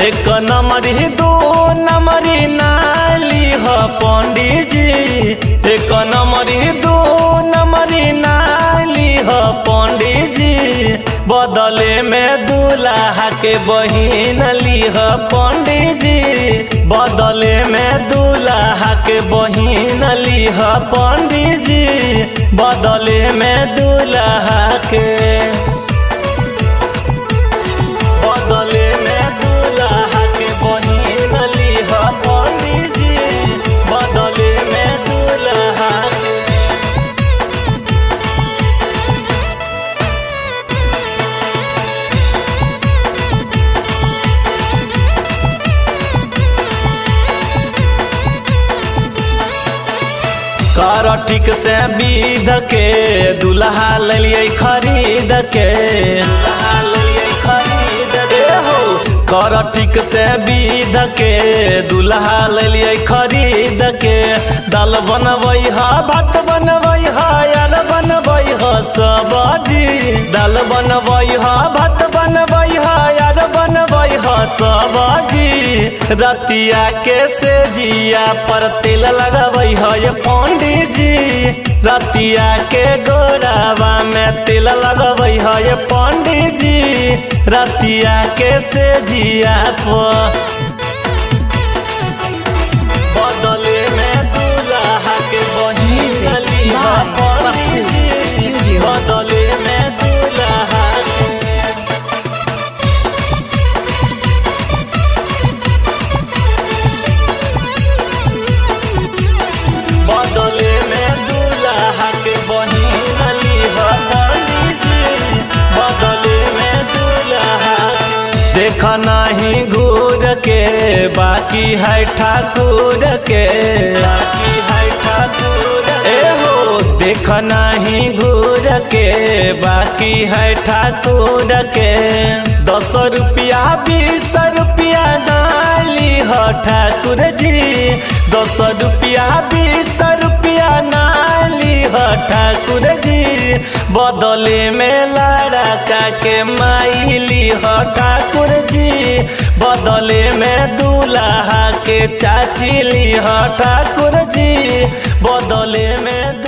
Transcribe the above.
एक नंबरी दो नंबरी नाली ह पंडित जी, एक नंबरी दो नंबरी नाली ह पंडित जी, बदले में दूल्हा के बहिन ली ह पंडित जी, बदले में दूल्हा के बहिन ली ह पंडित जी, बदले में दूल्हा के कर ठीक से विध के दूल्हा लिये खरीद के, हो कर ठीक से विध के दूल्हा लिये खरीद के, दाल बनबै ह भात बनबै ह यार बनबै ह सब्जी, दाल बनबै ह भात बनबै ह यार बनबै ह सब्जी, रतिया के सेजिया पर तेल लगबै है पंडित जी, रतिया के गोरावा में तेल लगबै है पंडित जी, रतिया के सेजिया पर बदले में दूल्हा के बहिन ली ह पंडित जी, बदले में दूल्हा देखा नहीं घूर के बाकी है ठाकुर के, बाकी है ठाकुर ए हो, देखा नहीं घूर के बाकी है ठाकुर के, 10 रुपया 20 रुपया नाली ह ठाकुर जी, 10 रुपया 20 रुपया नाली ह ठाकुर जी, बदले में लड़का के माइली ह ठाकुर जी, बदले में दूल्हा के चाची ली ह ठाकुर जी, बदले में